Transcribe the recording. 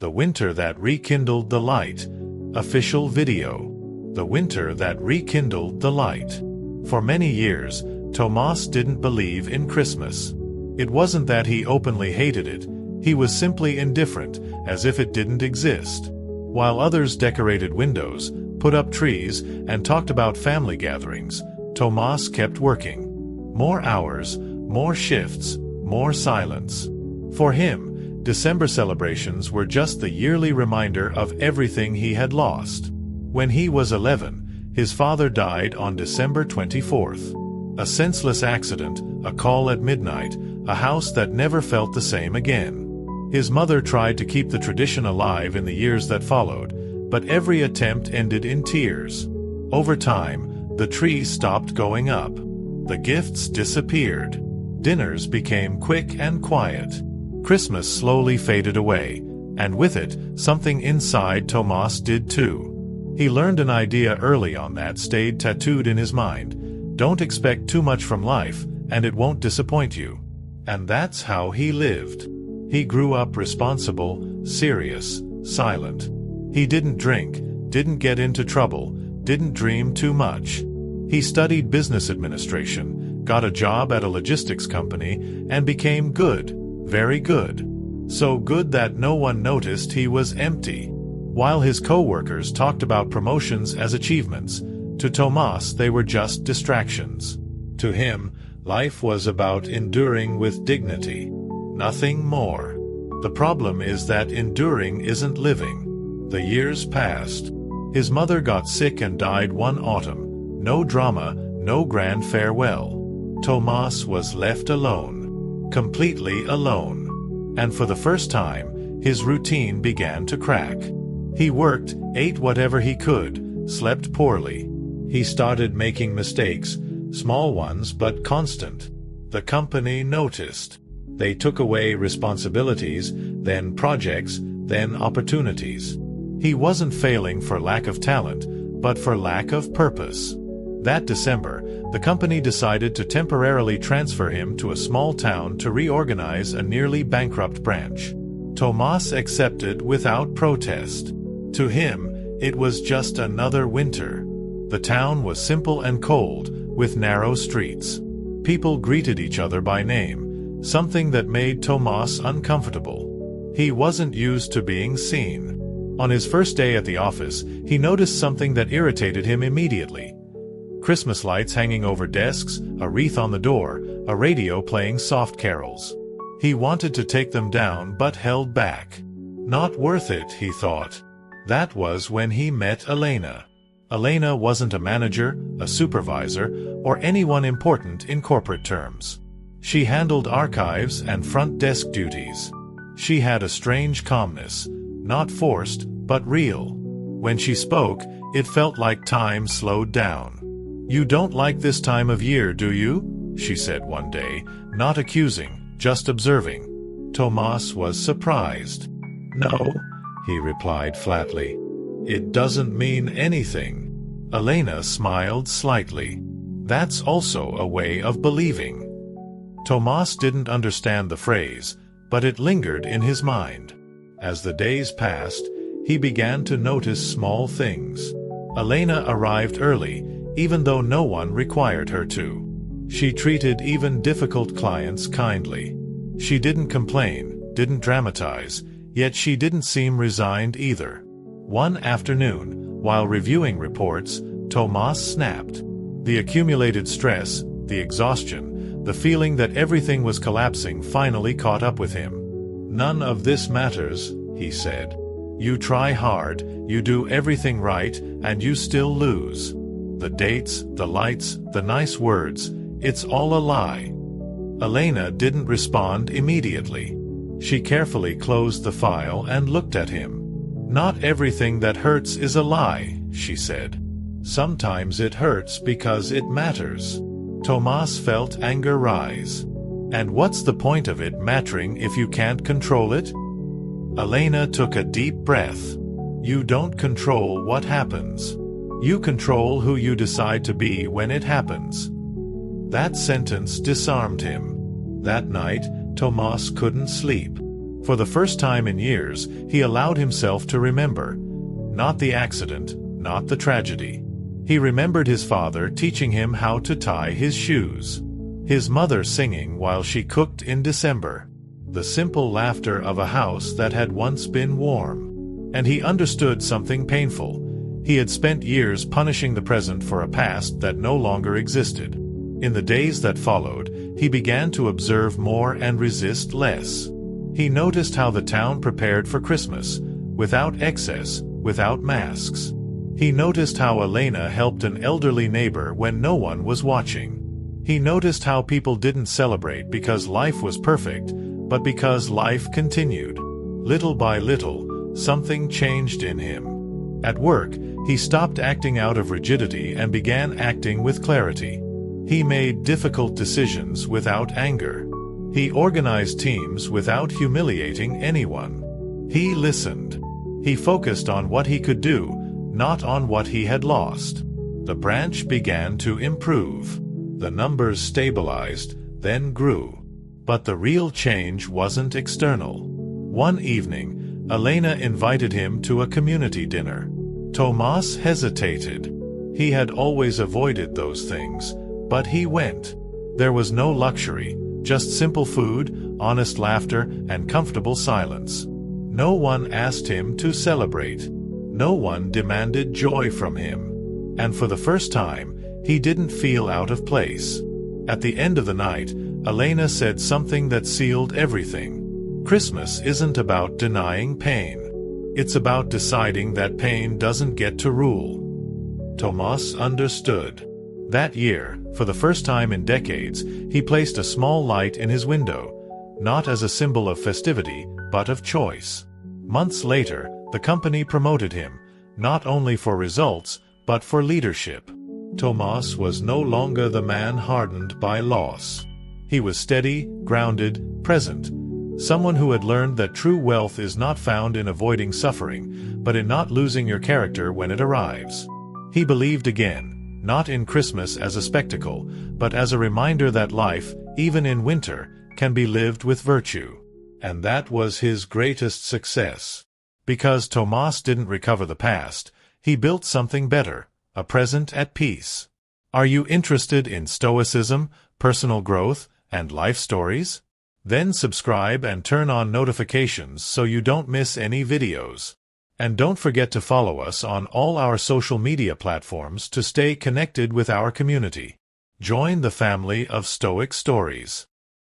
The Winter That Rekindled the Light. Official video. The Winter That Rekindled the Light. For many years, Tomás didn't believe in Christmas. It wasn't that he openly hated it, he was simply indifferent, as if it didn't exist. While others decorated windows, put up trees, and talked about family gatherings, Tomás kept working. More hours, more shifts, more silence. For him, December celebrations were just the yearly reminder of everything he had lost. When he was 11, his father died on December 24th. A senseless accident, a call at midnight, a house that never felt the same again. His mother tried to keep the tradition alive in the years that followed, but every attempt ended in tears. Over time, the tree stopped going up. The gifts disappeared. Dinners became quick and quiet. Christmas slowly faded away, and with it, something inside Tomás did too. He learned an idea early on that stayed tattooed in his mind. Don't expect too much from life, and it won't disappoint you. And that's how he lived. He grew up responsible, serious, silent. He didn't drink, didn't get into trouble, didn't dream too much. He studied business administration, got a job at a logistics company, and became good, very good. So good that no one noticed he was empty. While his co-workers talked about promotions as achievements, to Tomás they were just distractions. To him, life was about enduring with dignity. Nothing more. The problem is that enduring isn't living. The years passed. His mother got sick and died one autumn. No drama, no grand farewell. Tomás was left alone. Completely alone. And for the first time, his routine began to crack. He worked, ate whatever he could, slept poorly. He started making mistakes, small ones but constant. The company noticed. They took away responsibilities, then projects, then opportunities. He wasn't failing for lack of talent, but for lack of purpose. That December, the company decided to temporarily transfer him to a small town to reorganize a nearly bankrupt branch. Tomás accepted without protest. To him, it was just another winter. The town was simple and cold, with narrow streets. People greeted each other by name, something that made Tomás uncomfortable. He wasn't used to being seen. On his first day at the office, he noticed something that irritated him immediately. Christmas lights hanging over desks, a wreath on the door, a radio playing soft carols. He wanted to take them down but held back. Not worth it, he thought. That was when he met Elena. Elena wasn't a manager, a supervisor, or anyone important in corporate terms. She handled archives and front desk duties. She had a strange calmness, not forced, but real. When she spoke, it felt like time slowed down. "You don't like this time of year, do you?" she said one day, not accusing, just observing. Tomás was surprised. "No," he replied flatly. "It doesn't mean anything." Elena smiled slightly. That's also a way of believing. Tomás didn't understand the phrase, but it lingered in his mind. As the days passed, he began to notice small things. Elena arrived early, even though no one required her to. She treated even difficult clients kindly. She didn't complain, didn't dramatize, yet she didn't seem resigned either. One afternoon, while reviewing reports, Tomás snapped. The accumulated stress, the exhaustion, the feeling that everything was collapsing finally caught up with him. "None of this matters," he said. "You try hard, you do everything right, and you still lose. The dates, the lights, the nice words, it's all a lie." Elena didn't respond immediately. She carefully closed the file and looked at him. "Not everything that hurts is a lie," she said. "Sometimes it hurts because it matters." Tomás felt anger rise. "And what's the point of it mattering if you can't control it?" Elena took a deep breath. "You don't control what happens. You control who you decide to be when it happens." That sentence disarmed him. That night, Tomás couldn't sleep. For the first time in years, he allowed himself to remember. Not the accident, not the tragedy. He remembered his father teaching him how to tie his shoes. His mother singing while she cooked in December. The simple laughter of a house that had once been warm. And he understood something painful. He had spent years punishing the present for a past that no longer existed. In the days that followed, he began to observe more and resist less. He noticed how the town prepared for Christmas, without excess, without masks. He noticed how Elena helped an elderly neighbor when no one was watching. He noticed how people didn't celebrate because life was perfect, but because life continued. Little by little, something changed in him. At work, he stopped acting out of rigidity and began acting with clarity. He made difficult decisions without anger. He organized teams without humiliating anyone. He listened. He focused on what he could do, not on what he had lost. The branch began to improve. The numbers stabilized, then grew. But the real change wasn't external. One evening, Elena invited him to a community dinner. Tomás hesitated. He had always avoided those things, but he went. There was no luxury, just simple food, honest laughter, and comfortable silence. No one asked him to celebrate. No one demanded joy from him. And for the first time, he didn't feel out of place. At the end of the night, Elena said something that sealed everything. Christmas isn't about denying pain. It's about deciding that pain doesn't get to rule. Tomás understood. That year, for the first time in decades, he placed a small light in his window, not as a symbol of festivity, but of choice. Months later, the company promoted him, not only for results, but for leadership. Tomás was no longer the man hardened by loss. He was steady, grounded, present. Someone who had learned that true wealth is not found in avoiding suffering, but in not losing your character when it arrives. He believed again, not in Christmas as a spectacle, but as a reminder that life, even in winter, can be lived with virtue. And that was his greatest success. Because Tomás didn't recover the past, he built something better, a present at peace. Are you interested in Stoicism, personal growth, and life stories? Then subscribe and turn on notifications so you don't miss any videos. And don't forget to follow us on all our social media platforms to stay connected with our community. Join the family of Stoic Stories.